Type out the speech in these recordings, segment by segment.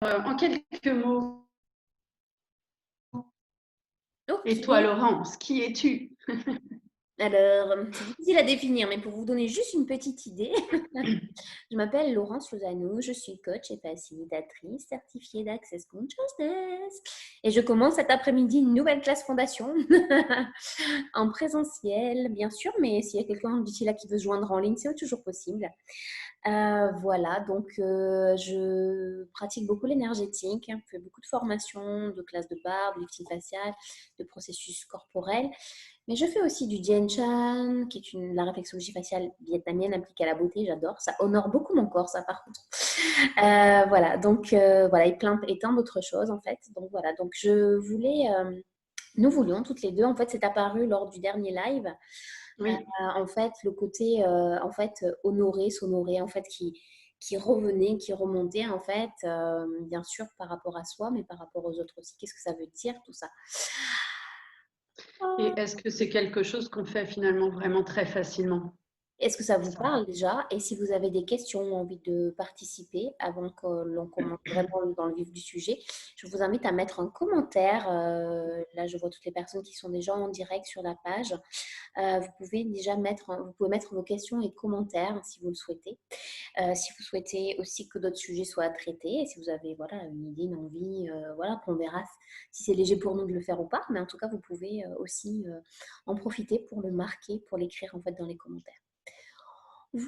En quelques mots, et toi, Ok. Laurence, qui es-tu? Alors, c'est difficile à définir, mais pour vous donner juste une petite idée, je m'appelle Laurence Lozano, je suis coach et facilitatrice certifiée d'Access Consciousness. Et je commence cet après-midi une nouvelle classe fondation en présentiel, bien sûr, mais s'il y a quelqu'un d'ici là qui veut se joindre en ligne, c'est toujours possible. Voilà, donc je pratique beaucoup l'énergétique, je fais beaucoup de formations, de classes de barbe, lifting facial, de processus corporels. Mais je fais aussi du Dien Chan, qui est la réflexologie faciale vietnamienne appliquée à la beauté. J'adore. Ça honore beaucoup mon corps, ça, par contre. Voilà, donc voilà, et tant d'autres choses, en fait. Donc voilà, donc nous voulions toutes les deux, en fait, c'est apparu lors du dernier live. Oui. En fait, le côté, en fait, honorer, s'honorer, en fait, qui revenait, qui remontait, en fait, bien sûr, par rapport à soi, mais par rapport aux autres aussi. Qu'est-ce que ça veut dire, tout ça? Et est-ce que c'est quelque chose qu'on fait finalement vraiment très facilement? Est-ce que ça vous Ça. parle déjà? Et si vous avez des questions ou envie de participer avant que l'on commence vraiment dans le vif du sujet, je vous invite à mettre un commentaire. Là, je vois toutes les personnes qui sont déjà en direct sur la page. Vous pouvez déjà vous pouvez mettre vos questions et commentaires si vous le souhaitez. Si vous souhaitez aussi que d'autres sujets soient traités, et si vous avez voilà, une idée, une envie, voilà, qu'on verra si c'est léger pour nous de le faire ou pas. Mais en tout cas, vous pouvez aussi en profiter pour le marquer, pour l'écrire en fait dans les commentaires.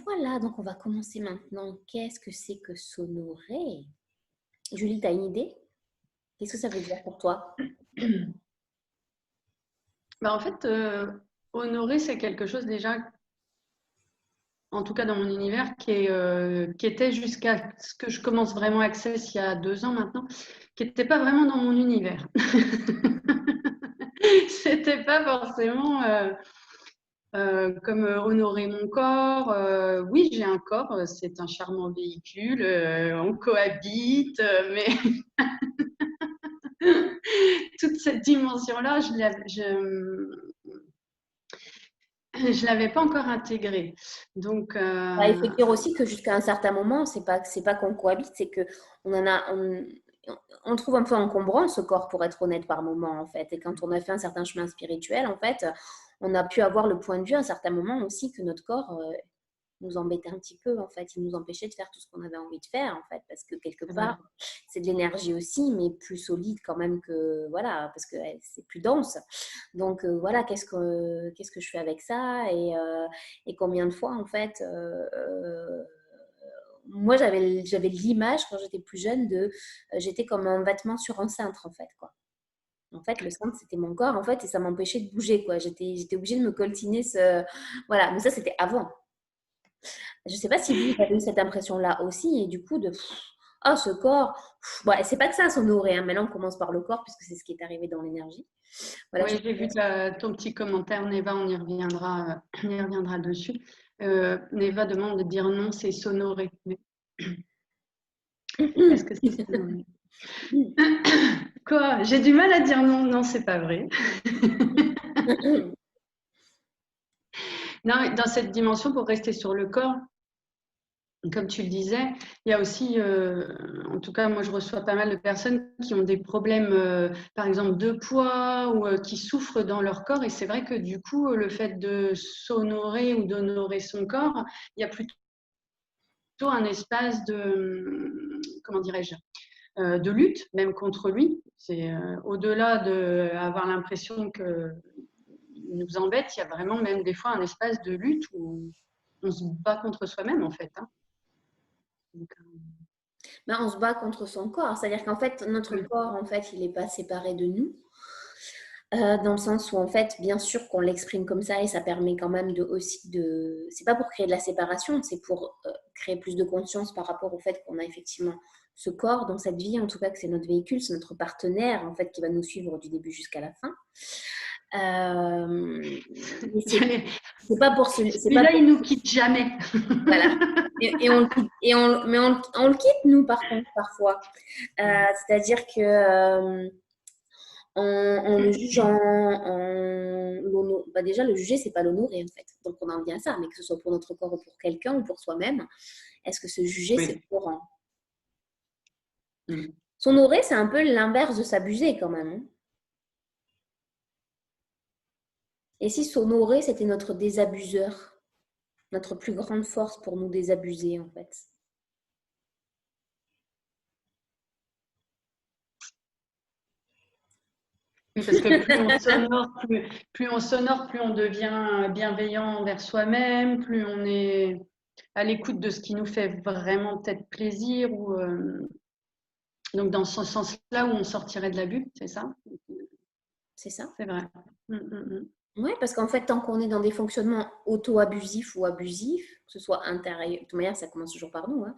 Voilà, donc on va commencer maintenant. Qu'est-ce que c'est que s'honorer? Julie, tu as une idée? Qu'est-ce que ça veut dire pour toi? En fait, honorer, c'est quelque chose déjà, en tout cas dans mon univers, qui était jusqu'à ce que je commence vraiment Access il y a 2 ans maintenant, qui n'était pas vraiment dans mon univers. C'était pas forcément comme honorer mon corps. Oui, j'ai un corps, c'est un charmant véhicule, on cohabite, mais toute cette dimension-là, je l'avais pas encore intégrée. Donc, Bah, il faut dire aussi que jusqu'à un certain moment, c'est pas qu'on cohabite, c'est que on le trouve un peu encombrant ce corps pour être honnête par moment en fait. Et quand on a fait un certain chemin spirituel, en fait, on a pu avoir le point de vue à un certain moment aussi que notre corps nous embêtait un petit peu en fait. Il nous empêchait de faire tout ce qu'on avait envie de faire en fait, parce que quelque c'est vrai. part, c'est de l'énergie aussi, mais plus solide quand même que voilà, parce que c'est plus dense. Donc voilà, qu'est-ce que je fais avec ça et combien de fois en fait moi j'avais l'image quand j'étais plus jeune de j'étais comme un vêtement sur un cintre en fait quoi. En fait, le cintre, c'était mon corps, en fait, et ça m'empêchait de bouger, quoi. J'étais obligée de me coltiner Voilà, mais ça, c'était avant. Je ne sais pas si vous avez eu cette impression-là aussi, et du coup, oh, ce corps, ouais, c'est pas que ça, s'honorer, hein. Maintenant, on commence par le corps, puisque c'est ce qui est arrivé dans l'énergie. Voilà, Oui, j'ai vu ton petit commentaire, Neva, on y reviendra dessus. Neva demande de dire non, c'est s'honorer. Mais est-ce que c'est s'honorer? Quoi? J'ai du mal à dire non, non, c'est pas vrai. Non, dans cette dimension, pour rester sur le corps, comme tu le disais, il y a aussi, en tout cas, moi je reçois pas mal de personnes qui ont des problèmes, par exemple, de poids ou qui souffrent dans leur corps. Et c'est vrai que du coup, le fait de s'honorer ou d'honorer son corps, il y a plutôt un espace de, comment dirais-je, de lutte, même contre lui. C'est au-delà d'avoir l'impression qu'il nous embête, il y a vraiment même des fois un espace de lutte où on se bat contre soi-même en fait. Hein. Donc, Ben, on se bat contre son corps, c'est-à-dire qu'en fait, notre oui. corps, en fait, il n'est pas séparé de nous. Dans le sens où, en fait, bien sûr qu'on l'exprime comme ça et ça permet quand même aussi de. C'est pas pour créer de la séparation, c'est pour créer plus de conscience par rapport au fait qu'on a effectivement ce corps dans cette vie, en tout cas que c'est notre véhicule, c'est notre partenaire, en fait, qui va nous suivre du début jusqu'à la fin. Mais c'est pas pour ce. C'est pas Celui-là, pour. il nous quitte jamais. Voilà. Mais on le quitte, nous, par contre, parfois. C'est-à-dire que. On le juge bah déjà, le juger, c'est pas l'honorer, en fait. Donc, on en vient à ça, mais que ce soit pour notre corps ou pour quelqu'un ou pour soi-même, est-ce que se juger, c'est Oui. courant? Mm. S'honorer, c'est un peu l'inverse de s'abuser quand même, hein. Et si s'honorer, c'était notre désabuseur, notre plus grande force pour nous désabuser, en fait. Oui, parce que plus on s'honore, plus on s'honore, plus on devient bienveillant envers soi-même, plus on est à l'écoute de ce qui nous fait vraiment peut-être plaisir. Donc, dans ce sens-là où on sortirait de l'abus, c'est ça? C'est ça? C'est vrai. Mm, mm, Oui, parce qu'en fait, tant qu'on est dans des fonctionnements auto-abusifs ou abusifs, que ce soit intérieur, de toute manière, ça commence toujours par nous, hein,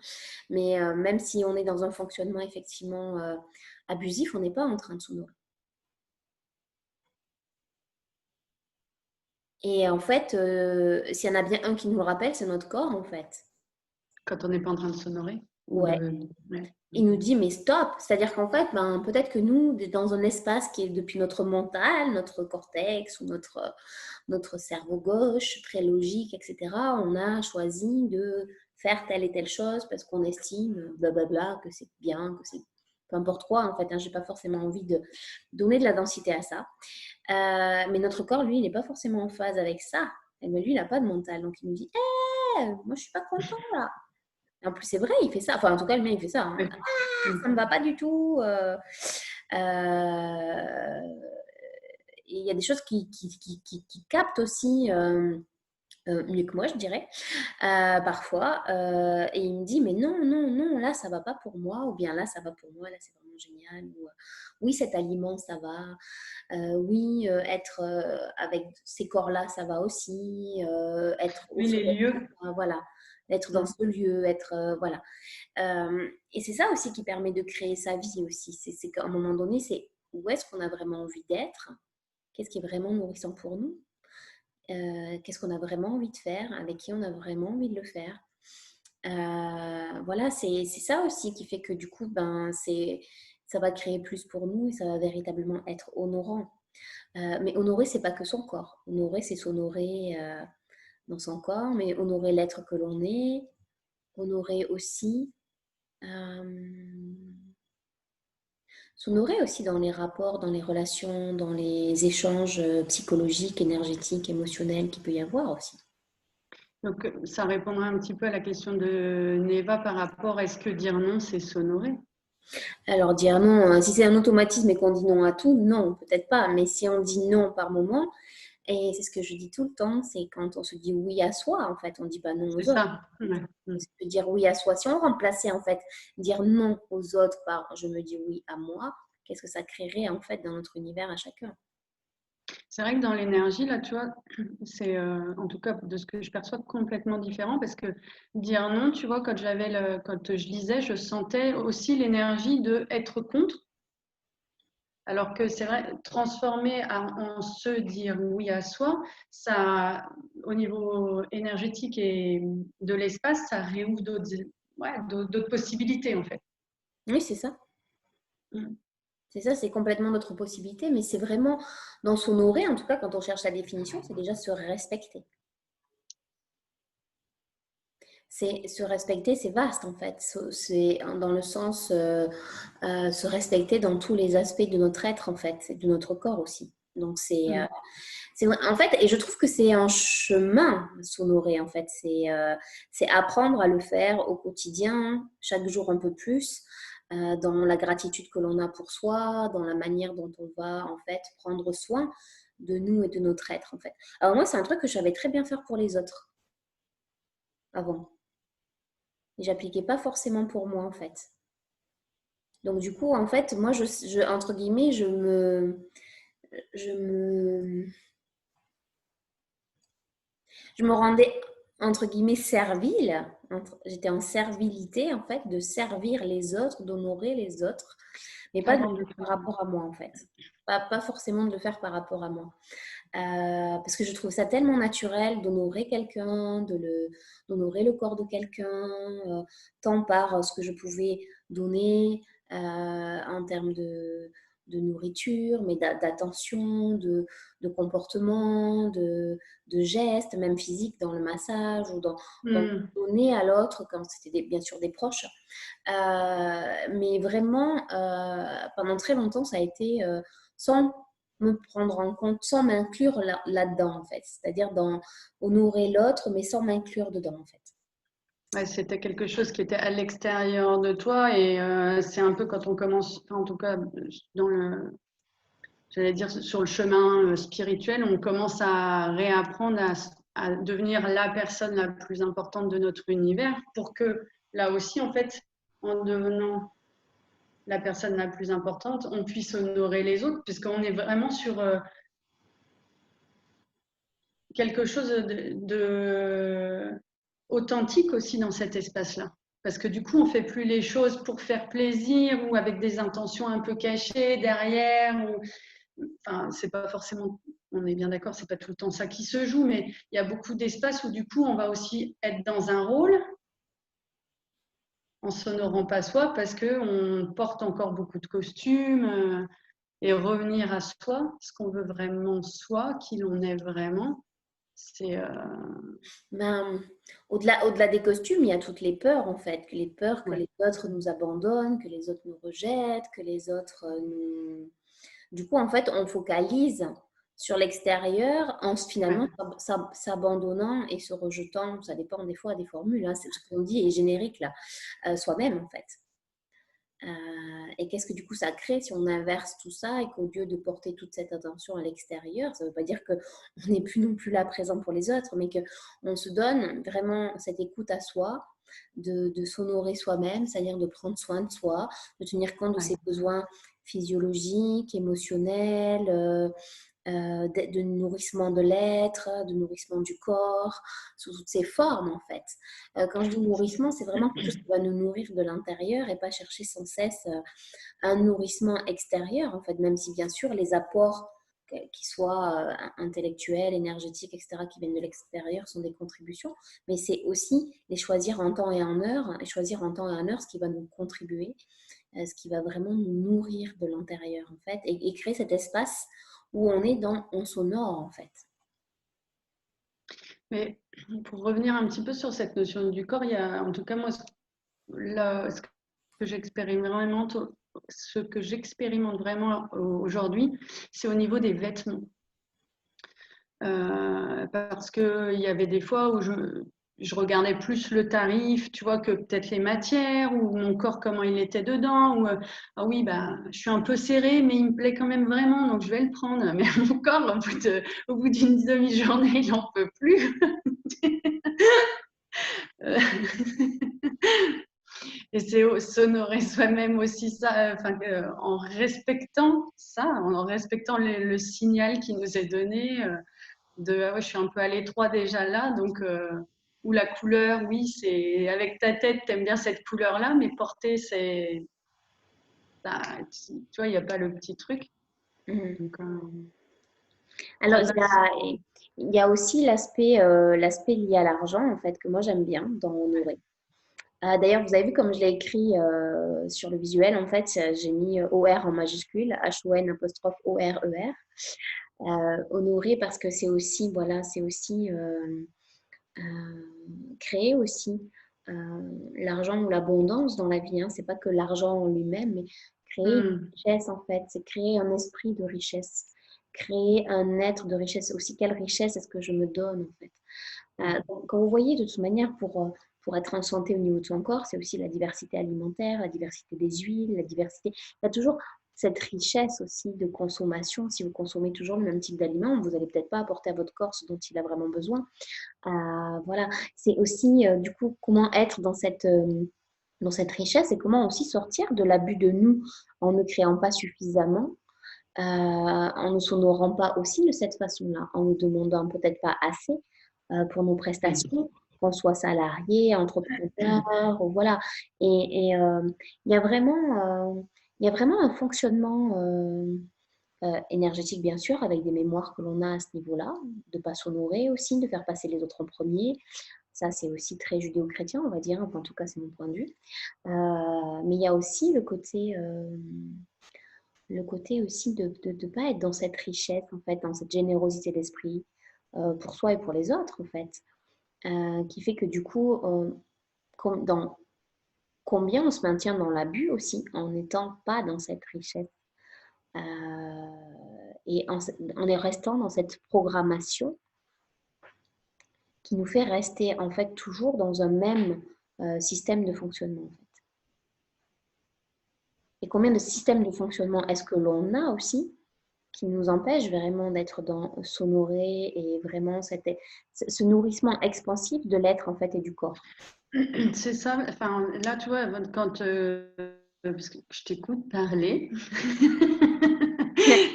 mais même si on est dans un fonctionnement effectivement abusif, on n'est pas en train de s'honorer. Et en fait, s'il y en a bien un qui nous le rappelle, c'est notre corps, en fait. Quand on n'est pas en train de s'honorer. Ouais. Ouais. Il nous dit, mais stop! C'est-à-dire qu'en fait, ben, peut-être que nous, dans un espace qui est depuis notre mental, notre cortex ou notre cerveau gauche, très logique, etc., on a choisi de faire telle et telle chose parce qu'on estime, blablabla, que c'est bien, que c'est peu importe quoi, en fait. Hein, je n'ai pas forcément envie de donner de la densité à ça. Mais notre corps, lui, il n'est pas forcément en phase avec ça. Mais lui, il n'a pas de mental. Donc, il nous dit, hé, moi, je ne suis pas content là. En plus, c'est vrai, il fait ça. Enfin, en tout cas, le mien, il fait ça. Hein. Ouais. Ça ne me va pas du tout. Il y a des choses qui captent aussi mieux que moi, je dirais, parfois. Et il me dit, mais non, non, non, là, ça ne va pas pour moi. Ou bien là, ça va pour moi. Là, c'est vraiment génial. Ou, oui, cet aliment, ça va. Oui, être avec ces corps-là, ça va aussi. Être au Oui, les soleil, lieux. voilà. Être dans ce lieu, être... voilà. Et c'est ça aussi qui permet de créer sa vie aussi. C'est qu'à un moment donné, c'est où est-ce qu'on a vraiment envie d'être? Qu'est-ce qui est vraiment nourrissant pour nous? Qu'est-ce qu'on a vraiment envie de faire? Avec qui on a vraiment envie de le faire? Voilà, c'est ça aussi qui fait que du coup, ben, ça va créer plus pour nous et ça va véritablement être honorant. Mais honorer, c'est pas que son corps. Honorer, c'est s'honorer dans son corps, mais honorer l'être que l'on est, honorer aussi s'honorer aussi dans les rapports, dans les relations, dans les échanges psychologiques, énergétiques, émotionnels qu'il peut y avoir aussi. Donc, ça répondra un petit peu à la question de Neva par rapport à est-ce que dire non, c'est s'honorer? Alors dire non, hein, si c'est un automatisme et qu'on dit non à tout, non, peut-être pas. Mais si on dit non par moment, et c'est ce que je dis tout le temps, c'est quand on se dit oui à soi, en fait, on ne dit pas non C'est aux autres. ça. Ouais. C'est de dire oui à soi. Si on remplaçait en fait dire non aux autres par je me dis oui à moi, qu'est-ce que ça créerait en fait dans notre univers à chacun? C'est vrai que dans l'énergie, là, tu vois, c'est en tout cas de ce que je perçois complètement différent parce que dire non, tu vois, quand je lisais, je sentais aussi l'énergie de être contre. Alors que c'est vrai, transformer en se dire oui à soi, ça, au niveau énergétique et de l'espace, ça réouvre d'autres possibilités en fait. Oui, c'est ça. Mm. C'est ça, c'est complètement notre possibilité, mais c'est vraiment dans s'honorer, en tout cas quand on cherche la définition, c'est déjà se respecter. C'est se respecter, c'est vaste en fait. C'est dans le sens se respecter dans tous les aspects de notre être en fait, et de notre corps aussi. Donc en fait, et je trouve que c'est un chemin s'honorer en fait. C'est apprendre à le faire au quotidien, chaque jour un peu plus, dans la gratitude que l'on a pour soi, dans la manière dont on va en fait prendre soin de nous et de notre être en fait. Alors moi, c'est un truc que je savais très bien faire pour les autres avant. J'appliquais pas forcément pour moi en fait. Donc du coup, en fait, moi, entre guillemets, je me, je me rendais entre guillemets servile. J'étais en servilité en fait de servir les autres, d'honorer les autres, mais pas de le Avant de faire par faire. rapport à moi en fait. Pas forcément de le faire par rapport à moi. Parce que je trouve ça tellement naturel d'honorer quelqu'un, d'honorer le corps de quelqu'un, tant par ce que je pouvais donner en termes nourriture, mais d'attention, de comportement, de gestes, même physiques dans le massage ou dans donner à l'autre quand c'était bien sûr des proches. Mais vraiment, pendant très longtemps, ça a été sans me prendre en compte, sans m'inclure là-dedans, en fait. C'est-à-dire honorer l'autre, mais sans m'inclure dedans, en fait. Ouais, c'était quelque chose qui était à l'extérieur de toi et c'est un peu quand on commence, en tout cas j'allais dire sur le chemin spirituel, on commence à réapprendre à devenir la personne la plus importante de notre univers pour que là aussi, en fait, en devenant la personne la plus importante, on puisse honorer les autres puisqu'on est vraiment sur quelque chose de authentique aussi dans cet espace-là. Parce que du coup, on ne fait plus les choses pour faire plaisir ou avec des intentions un peu cachées derrière. Enfin, c'est pas forcément, on est bien d'accord, c'est pas tout le temps ça qui se joue, mais il y a beaucoup d'espaces où du coup, on va aussi être dans un rôle en s'honorant pas soi parce qu'on porte encore beaucoup de costumes et revenir à soi, ce qu'on veut vraiment soi, qui l'on est vraiment. C'est Ben, au-delà des costumes, il y a toutes les peurs, en fait. Les peurs que ouais. les autres nous abandonnent, que les autres nous rejettent, que les autres nous... Du coup, en fait, on focalise sur l'extérieur en finalement Ouais. s'abandonnant et se rejetant. Ça dépend des fois des formules. Hein, c'est ce qu'on dit est générique, là. Soi-même, en fait. Et qu'est-ce que du coup ça crée si on inverse tout ça et qu'au lieu de porter toute cette attention à l'extérieur, ça ne veut pas dire qu'on n'est plus non plus là présent pour les autres, mais qu'on se donne vraiment cette écoute à soi, de s'honorer soi-même, c'est-à-dire de prendre soin de soi, de tenir compte de Ouais. ses besoins physiologiques, émotionnels, de nourrissement de l'être, de nourrissement du corps, sous toutes ses formes en fait. Quand je dis nourrissement, c'est vraiment quelque chose qui va nous nourrir de l'intérieur et pas chercher sans cesse un nourrissement extérieur en fait, même si bien sûr les apports qui soient intellectuels, énergétiques, etc., qui viennent de l'extérieur sont des contributions, mais c'est aussi les choisir en temps et en heure, et choisir en temps et en heure ce qui va nous contribuer, ce qui va vraiment nous nourrir de l'intérieur en fait, et créer cet espace où on s'honore en fait. Mais pour revenir un petit peu sur cette notion du corps, il y a, en tout cas moi, ce que j'expérimente vraiment aujourd'hui, c'est au niveau des vêtements. Parce qu'il y avait des fois où je regardais plus le tarif, tu vois, que peut-être les matières ou mon corps, comment il était dedans. Ou, ah oui, bah, je suis un peu serrée, mais il me plaît quand même vraiment, donc je vais le prendre. Mais mon corps, au bout d'une demi-journée, il n'en peut plus. Et c'est s'honorer soi-même aussi ça, en respectant ça, en respectant le signal qui nous est donné. Ah ouais, je suis un peu à l'étroit déjà là, donc ou la couleur, oui, c'est avec ta tête, tu aimes bien cette couleur-là, mais porter, c'est, bah, tu vois, il n'y a pas le petit truc. Mhm. Donc, Alors, c'est pas si... il y a aussi l'aspect lié à l'argent, en fait, que moi j'aime bien dans Honoré. D'ailleurs, vous avez vu comme je l'ai écrit sur le visuel, en fait, j'ai mis OR en majuscule, HON apostrophe ORER. Honoré parce que c'est aussi, voilà, c'est aussi créer aussi l'argent ou l'abondance dans la vie. Hein. C'est pas que l'argent en lui-même, mais créer une richesse en fait. C'est créer un esprit de richesse, créer un être de richesse. C'est aussi quelle richesse est-ce que je me donne en fait. Donc, quand vous voyez de toute manière pour être en santé au niveau de son corps, c'est aussi la diversité alimentaire, la diversité des huiles, la diversité. Il y a toujours cette richesse aussi de consommation. Si vous consommez toujours le même type d'aliments, vous n'allez peut-être pas apporter à votre corps ce dont il a vraiment besoin. Voilà, c'est aussi du coup comment être dans cette richesse et comment aussi sortir de l'abus de nous en ne créant pas suffisamment, en ne s'honorant pas aussi de cette façon-là, en ne demandant peut-être pas assez pour nos prestations, qu'on soit salarié, entrepreneur, ou voilà. Et il y a il y a vraiment un fonctionnement énergétique, bien sûr, avec des mémoires que l'on a à ce niveau-là, de ne pas s'honorer aussi, de faire passer les autres en premier. Ça, c'est aussi très judéo-chrétien, on va dire. Enfin, en tout cas, c'est mon point de vue. Mais il y a aussi le côté le côté aussi de ne pas être dans cette richesse, en fait, dans cette générosité d'esprit pour soi et pour les autres, en fait, qui fait que du coup, dans combien on se maintient dans l'abus aussi en n'étant pas dans cette richesse et en est restant dans cette programmation qui nous fait rester en fait toujours dans un même système de fonctionnement. En fait. Et combien de systèmes de fonctionnement est-ce que l'on a aussi qui nous empêchent vraiment d'être dans s'honorer et vraiment ce nourrissement expansif de l'être en fait et du corps. C'est ça. Enfin, là, tu vois, quand parce que je t'écoute parler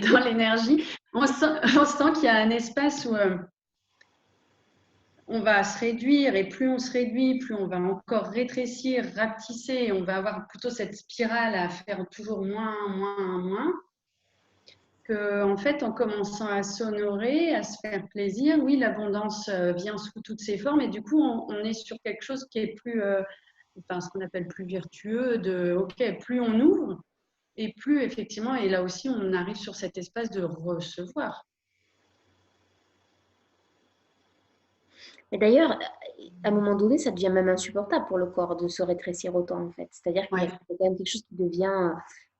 dans l'énergie, on sent qu'il y a un espace où on va se réduire, et plus on se réduit, plus on va encore rétrécir, rapetisser, et on va avoir plutôt cette spirale à faire toujours moins, moins, moins. Que, en fait, en commençant à s'honorer, à se faire plaisir, oui, l'abondance vient sous toutes ses formes, et du coup, on est sur quelque chose qui est plus, enfin, ce qu'on appelle plus vertueux, ok, plus on ouvre, et plus effectivement, et là aussi, on arrive sur cet espace de recevoir. Et d'ailleurs, à un moment donné, ça devient même insupportable pour le corps de se rétrécir autant, en fait. C'est-à-dire qu'il y a quand même quelque chose qui devient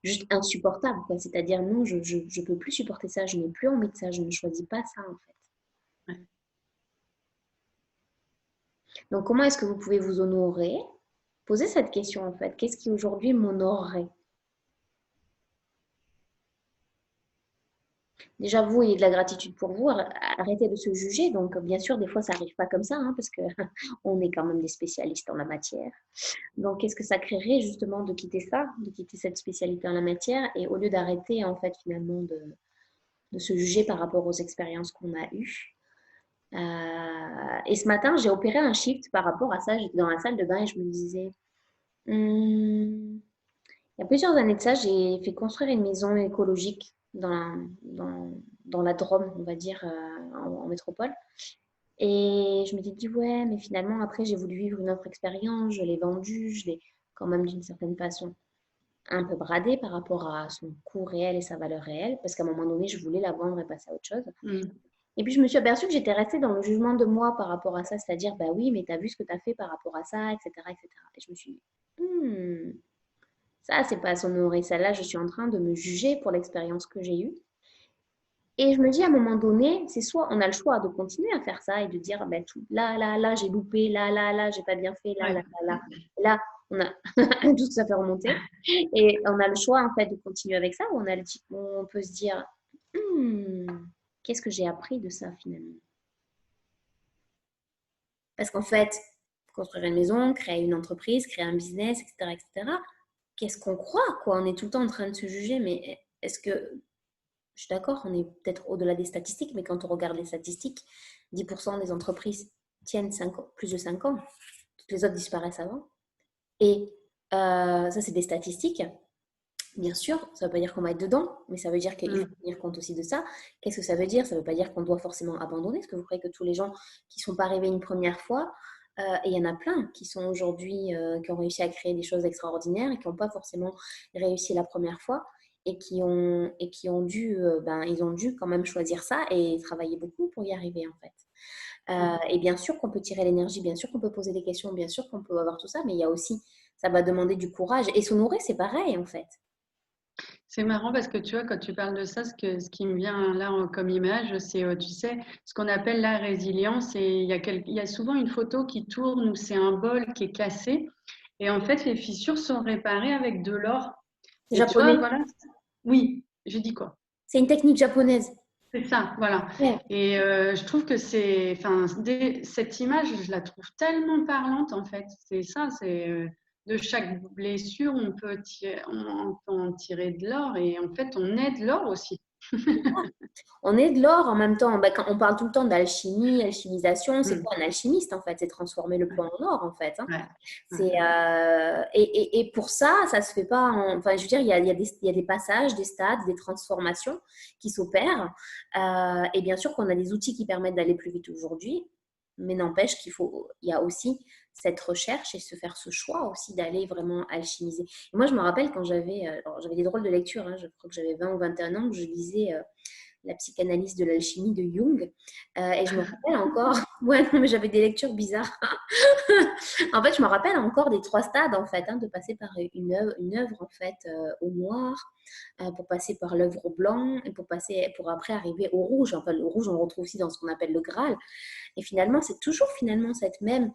juste insupportable, quoi. C'est-à-dire, non, je ne peux plus supporter ça, je n'ai plus envie de ça, je ne choisis pas ça, en fait. Ouais. Donc, comment est-ce que vous pouvez vous honorer? Posez cette question, en fait. Qu'est-ce qui aujourd'hui m'honorerait? Déjà, vous ayez de la gratitude pour vous, arrêtez de se juger. Donc, bien sûr, des fois, ça n'arrive pas comme ça, hein, parce qu'on est quand même des spécialistes en la matière. Donc, qu'est-ce que ça créerait justement de quitter ça, de quitter cette spécialité en la matière, et au lieu d'arrêter, en fait, finalement, de se juger par rapport aux expériences qu'on a eues. Et ce matin, j'ai opéré un shift par rapport à ça. J'étais dans la salle de bain et je me disais, il y a plusieurs années de ça, j'ai fait construire une maison écologique dans la Drôme, on va dire, en métropole. Et je m'étais dit, ouais, mais finalement, après, j'ai voulu vivre une autre expérience, je l'ai vendue, je l'ai quand même d'une certaine façon un peu bradée par rapport à son coût réel et sa valeur réelle, parce qu'à un moment donné, je voulais la vendre et passer à autre chose. Et puis, je me suis aperçue que j'étais restée dans le jugement de moi par rapport à ça, c'est-à-dire, bah oui, mais tu as vu ce que tu as fait par rapport à ça, etc., etc. Et je me suis dit, ça, c'est pas s'honorer. Celle-là, je suis en train de me juger pour l'expérience que j'ai eue. Et je me dis, à un moment donné, c'est soit on a le choix de continuer à faire ça et de dire, ben, tout, là, j'ai loupé, là, j'ai pas bien fait, là. Là, on a tout ce que ça fait remonter. Et on a le choix, en fait, de continuer avec ça, ou on peut se dire, qu'est-ce que j'ai appris de ça, finalement? Parce qu'en fait, construire une maison, créer une entreprise, créer un business, etc., etc., qu'est-ce qu'on croit, quoi? On est tout le temps en train de se juger, mais est-ce que je suis d'accord, on est peut-être au-delà des statistiques, mais quand on regarde les statistiques, 10% des entreprises tiennent plus de 5 ans. Toutes les autres disparaissent avant. Et ça, c'est des statistiques. Bien sûr, ça ne veut pas dire qu'on va être dedans, mais ça veut dire qu'il faut tenir compte aussi de ça. Qu'est-ce que ça veut dire? Ça ne veut pas dire qu'on doit forcément abandonner. Est-ce que vous croyez que tous les gens qui ne sont pas arrivés une première fois, et il y en a plein qui sont aujourd'hui, qui ont réussi à créer des choses extraordinaires et qui n'ont pas forcément réussi la première fois, et qui ont dû, ils ont dû quand même choisir ça et travailler beaucoup pour y arriver en fait. Et bien sûr qu'on peut tirer l'énergie, bien sûr qu'on peut poser des questions, bien sûr qu'on peut avoir tout ça, mais il y a aussi, ça va demander du courage. Et s'honorer, c'est pareil en fait. C'est marrant parce que tu vois, quand tu parles de ça, ce qui me vient là comme image, c'est, tu sais, ce qu'on appelle la résilience. Et il y a souvent une photo qui tourne où c'est un bol qui est cassé. Et en fait, les fissures sont réparées avec de l'or. C'est Et tu vois, japonais. voilà. Oui, j'ai dit quoi? C'est une technique japonaise. C'est ça, voilà. Ouais. Et je trouve que cette image, je la trouve tellement parlante en fait. C'est ça, c'est de chaque blessure, on peut en tirer de l'or, et en fait, on est de l'or aussi. On est de l'or en même temps. Quand on parle tout le temps d'alchimie, alchimisation, c'est quoi un alchimiste en fait? C'est transformer le plomb en or en fait. Hein. Et pour ça, ça se fait pas. Enfin, je veux dire, il y a des passages, des stades, des transformations qui s'opèrent. Et bien sûr qu'on a des outils qui permettent d'aller plus vite aujourd'hui. Mais n'empêche il y a aussi cette recherche et se faire ce choix aussi d'aller vraiment alchimiser. Et moi, je me rappelle quand j'avais des drôles de lecture, hein, je crois que j'avais 20 ou 21 ans, que je lisais la psychanalyse de l'alchimie de Jung. Et je me rappelle encore, ouais, non, mais j'avais des lectures bizarres. En fait, je me rappelle encore des 3 stades, en fait, hein, de passer par une œuvre en fait, au noir, pour passer par l'œuvre au blanc, et pour après arriver au rouge. Enfin, le rouge, on le retrouve aussi dans ce qu'on appelle le Graal. Et finalement, c'est toujours finalement cette même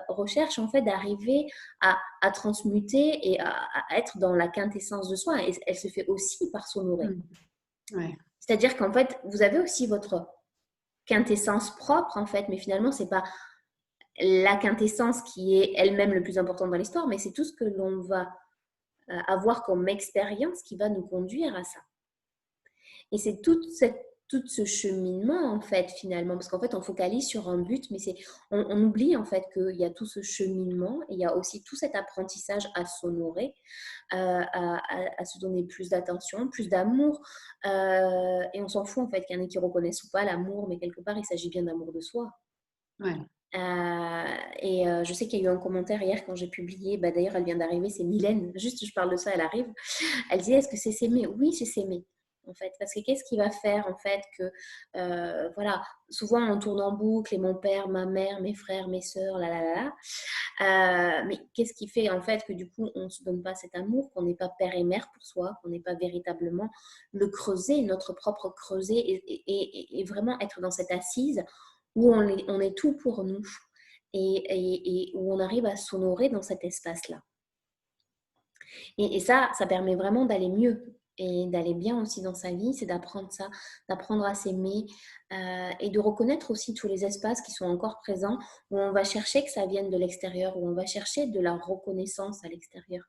recherche en fait d'arriver à transmuter et à être dans la quintessence de soi. Et elle se fait aussi par s'honorer. Ouais. C'est-à-dire qu'en fait, vous avez aussi votre quintessence propre en fait, mais finalement, c'est pas la quintessence qui est elle-même le plus important dans l'histoire, mais c'est tout ce que l'on va avoir comme expérience qui va nous conduire à ça. Et c'est tout ce cheminement, en fait, finalement, parce qu'en fait, on focalise sur un but, mais on oublie, en fait, qu'il y a tout ce cheminement, et il y a aussi tout cet apprentissage à s'honorer, à se donner plus d'attention, plus d'amour, et on s'en fout, en fait, qu'il y en ait qui reconnaissent ou pas l'amour, mais quelque part, il s'agit bien d'amour de soi. Ouais. Je sais qu'il y a eu un commentaire hier quand j'ai publié, d'ailleurs elle vient d'arriver, c'est Mylène, juste je parle de ça, elle arrive. Elle dit est-ce que c'est s'aimer? Oui, c'est s'aimer en fait, parce que qu'est-ce qui va faire en fait que, voilà, souvent on tourne en boucle et mon père, ma mère, mes frères, mes sœurs, mais qu'est-ce qui fait en fait que du coup on ne se donne pas cet amour, qu'on n'est pas père et mère pour soi, qu'on n'est pas véritablement le creuset, notre propre creuset et vraiment être dans cette assise où on est tout pour nous et où on arrive à s'honorer dans cet espace-là. Et ça permet vraiment d'aller mieux et d'aller bien aussi dans sa vie, c'est d'apprendre ça, d'apprendre à s'aimer et de reconnaître aussi tous les espaces qui sont encore présents où on va chercher que ça vienne de l'extérieur, où on va chercher de la reconnaissance à l'extérieur.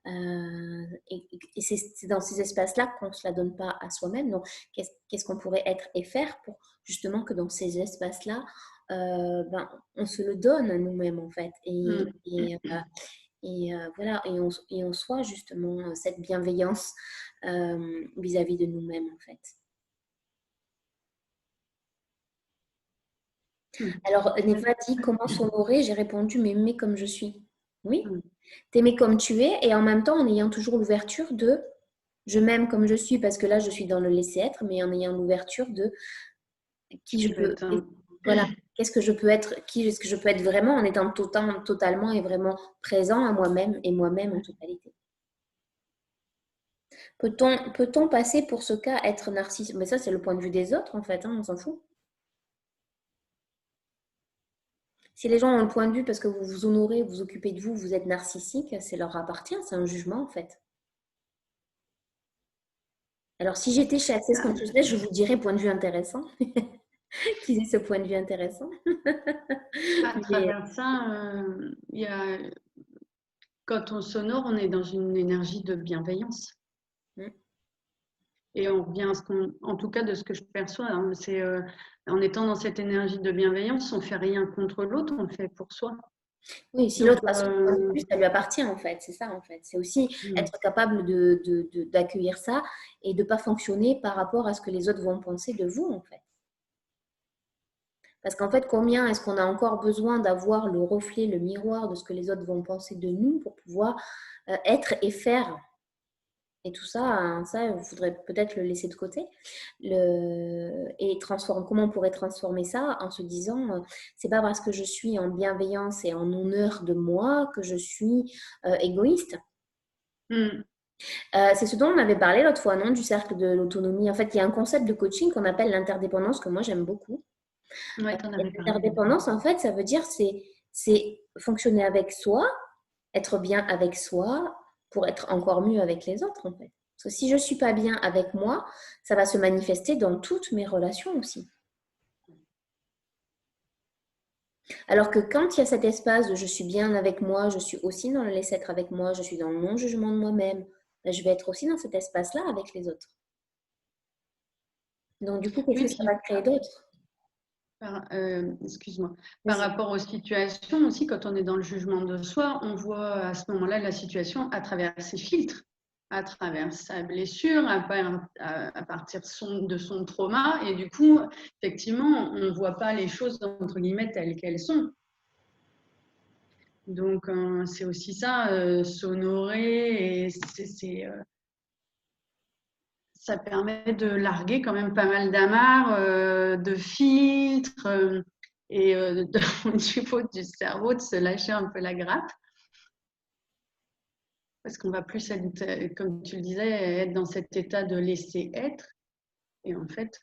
Et c'est dans ces espaces-là qu'on ne se la donne pas à soi-même. Donc, qu'est-ce qu'on pourrait être et faire pour justement que dans ces espaces-là, on se le donne à nous-mêmes en fait. Voilà, et on soit justement cette bienveillance vis-à-vis de nous-mêmes en fait. Alors, Neva dit comment s'honorer? J'ai répondu, m'aimer comme je suis. Oui, t'aimer comme tu es et en même temps en ayant toujours l'ouverture de je m'aime comme je suis parce que là je suis dans le laisser-être, mais en ayant l'ouverture de qui je peux être. Voilà, qu'est-ce que je peux être, qui est-ce que je peux être vraiment en étant totalement et vraiment présent à moi-même et moi-même en totalité. Peut-on passer pour ce cas être narcissique? Mais ça, c'est le point de vue des autres, en fait, hein, on s'en fout. Si les gens ont le point de vue parce que vous vous honorez, vous occupez de vous, vous êtes narcissique, ça leur appartient, c'est un jugement, en fait. Alors, si j'étais chez Access Consciousness, je vous dirais point de vue intéressant. Qu'ils aient ce point de vue intéressant. À travers ça, quand on s'honore, on est dans une énergie de bienveillance. Et on revient à en tout cas de ce que je perçois, hein, c'est en étant dans cette énergie de bienveillance, on ne fait rien contre l'autre, on le fait pour soi. Oui, si l'autre a son point de vue, ça lui appartient en fait, c'est ça en fait. C'est aussi être capable d'accueillir ça et de ne pas fonctionner par rapport à ce que les autres vont penser de vous en fait. Parce qu'en fait, combien est-ce qu'on a encore besoin d'avoir le reflet, le miroir de ce que les autres vont penser de nous pour pouvoir être et faire? Et tout ça, il faudrait peut-être le laisser de côté. Comment on pourrait transformer ça en se disant, c'est pas parce que je suis en bienveillance et en honneur de moi que je suis égoïste. C'est ce dont on avait parlé l'autre fois, non, du cercle de l'autonomie. En fait, il y a un concept de coaching qu'on appelle l'interdépendance que moi j'aime beaucoup. Ouais, l'interdépendance, en fait, ça veut dire c'est fonctionner avec soi, être bien avec soi pour être encore mieux avec les autres, en fait. Parce que si je ne suis pas bien avec moi, ça va se manifester dans toutes mes relations aussi. Alors que quand il y a cet espace de je suis bien avec moi, je suis aussi dans le laisser-être avec moi, je suis dans le non-jugement de moi-même, je vais être aussi dans cet espace-là avec les autres. Donc, du coup, qu'est-ce que ça va créer d'autre? Excuse-moi. Par rapport aux situations aussi, quand on est dans le jugement de soi, on voit à ce moment-là la situation à travers ses filtres. à travers sa blessure, à partir de son trauma. Et du coup, effectivement, on ne voit pas les choses, entre guillemets, telles qu'elles sont. Donc, c'est aussi ça, s'honorer. Et ça permet de larguer quand même pas mal d'amarres, de filtres, et au niveau du cerveau, de se lâcher un peu la grappe. Parce qu'on va plus être, comme tu le disais, être dans cet état de laisser être. Et en fait,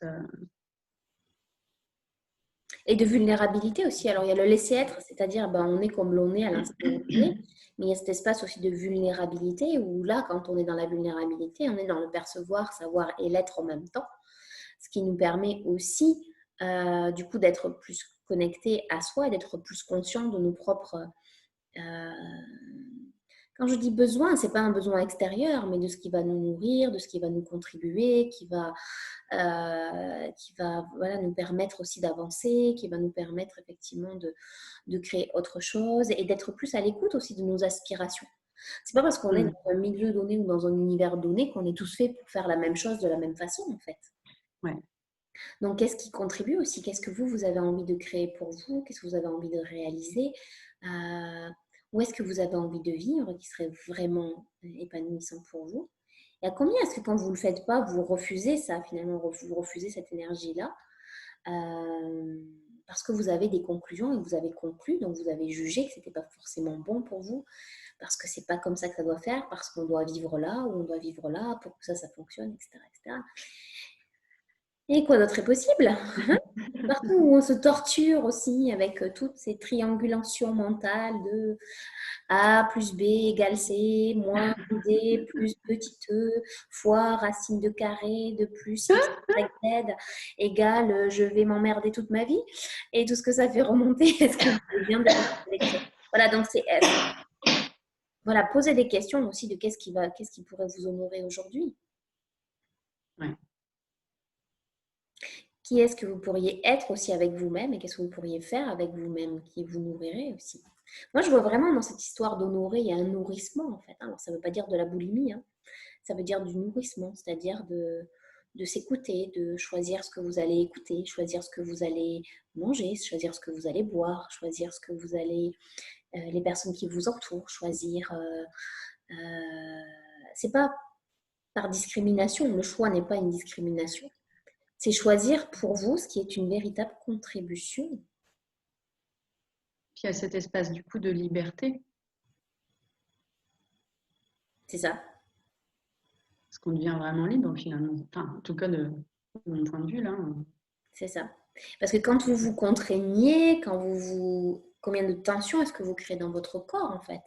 Et de vulnérabilité aussi. Alors, il y a le laisser être, c'est-à-dire on est comme l'on est à l'instant où on est, mais il y a cet espace aussi de vulnérabilité où là, quand on est dans la vulnérabilité, on est dans le percevoir, savoir et l'être en même temps, ce qui nous permet aussi, du coup, d'être plus connecté à soi et d'être plus conscient de nos propres... quand je dis besoin, ce n'est pas un besoin extérieur, mais de ce qui va nous nourrir, de ce qui va nous contribuer, qui va voilà, nous permettre aussi d'avancer, qui va nous permettre effectivement de créer autre chose et d'être plus à l'écoute aussi de nos aspirations. C'est pas parce qu'on est dans un milieu donné ou dans un univers donné qu'on est tous faits pour faire la même chose de la même façon, en fait. Ouais. Donc, qu'est-ce qui contribue aussi? Qu'est-ce que vous avez envie de créer pour vous? Qu'est-ce que vous avez envie de réaliser? Où est-ce que vous avez envie de vivre qui serait vraiment épanouissant pour vous? Et à combien est-ce que quand vous ne le faites pas, vous refusez ça finalement, vous refusez cette énergie-là parce que vous avez des conclusions et vous avez conclu, donc vous avez jugé que ce n'était pas forcément bon pour vous, parce que c'est pas comme ça que ça doit faire, parce qu'on doit vivre là ou on doit vivre là pour que ça fonctionne, etc., etc. Et quoi d'autre est possible? Partout où on se torture aussi avec toutes ces triangulations mentales de A plus B égale C, moins D plus petit e, fois racine de carré de plus X, Y, Z égale je vais m'emmerder toute ma vie. Et tout ce que ça fait remonter, est-ce que vous bien de... Voilà, donc c'est voilà, poser des questions aussi de qu'est-ce qui pourrait vous honorer aujourd'hui. Ouais. Qui est-ce que vous pourriez être aussi avec vous-même et qu'est-ce que vous pourriez faire avec vous-même qui vous nourrirait aussi. Moi, je vois vraiment dans cette histoire d'honorer, il y a un nourrissement en fait. Alors, ça ne veut pas dire de la boulimie, hein. Ça veut dire du nourrissement, c'est-à-dire de s'écouter, de choisir ce que vous allez écouter, choisir ce que vous allez manger, choisir ce que vous allez boire, choisir ce que vous allez, les personnes qui vous entourent, choisir. C'est pas par discrimination, le choix n'est pas une discrimination. C'est choisir pour vous ce qui est une véritable contribution. Puis il y a cet espace du coup de liberté. C'est ça. Parce qu'on devient vraiment libre finalement. Enfin, en tout cas, de mon point de vue, là. C'est ça. Parce que quand vous vous contraignez, combien de tensions est-ce que vous créez dans votre corps en fait?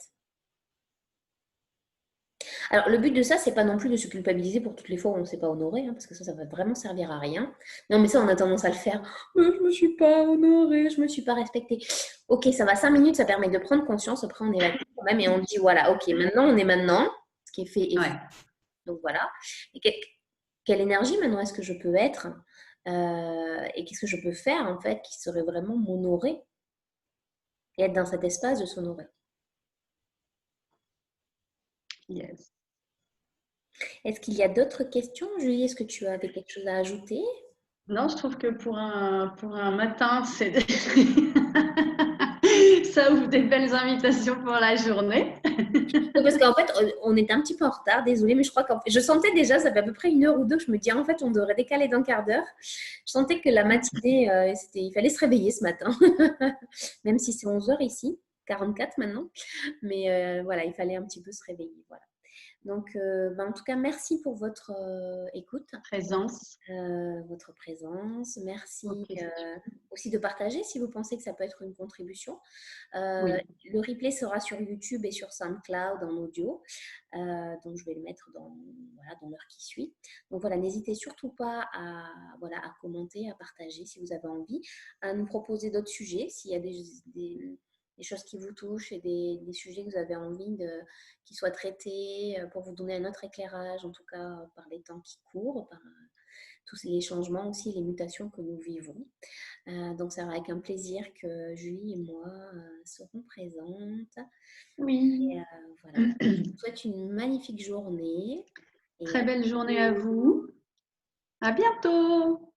Alors, le but de ça, c'est pas non plus de se culpabiliser pour toutes les fois où on ne s'est pas honoré, hein, parce que ça va vraiment servir à rien. Non, mais ça, on a tendance à le faire. Je me suis pas honorée, je me suis pas respectée. Ok, ça va 5 minutes, ça permet de prendre conscience. Après, on évacue quand même et on dit voilà, ok, maintenant, on est maintenant. Ce qui est fait est fait. Donc voilà. Et quelle énergie maintenant est-ce que je peux être et qu'est-ce que je peux faire en fait qui serait vraiment m'honorer et être dans cet espace de s'honorer. Yes. Est-ce qu'il y a d'autres questions, Julie? Est-ce que tu avais quelque chose à ajouter? Non, je trouve que pour un matin, c'est ça ouvre des belles invitations pour la journée. Parce qu'en fait, on était un petit peu en retard, désolée, mais je crois je sentais déjà, ça fait à peu près 1 heure ou 2 que je me dis, en fait, on devrait décaler d'un quart d'heure. Je sentais que la matinée, il fallait se réveiller ce matin, même si c'est 11 heures ici, 44 maintenant. Mais voilà, il fallait un petit peu se réveiller. Voilà. Donc, en tout cas, merci pour votre écoute. Présence. Votre présence. Merci aussi de partager si vous pensez que ça peut être une contribution. Oui. Le replay sera sur YouTube et sur SoundCloud en audio. Donc, je vais le mettre dans l'heure qui suit. Donc, voilà, n'hésitez surtout pas à commenter, à partager si vous avez envie, à nous proposer d'autres sujets s'il y a des choses qui vous touchent et des sujets que vous avez envie qu'ils soient traités pour vous donner un autre éclairage, en tout cas par les temps qui courent, par tous les changements aussi, les mutations que nous vivons. Donc, ça sera avec un plaisir que Julie et moi serons présentes. Oui. Et, Voilà. Je vous souhaite une magnifique journée. Et Très belle journée à vous. À bientôt.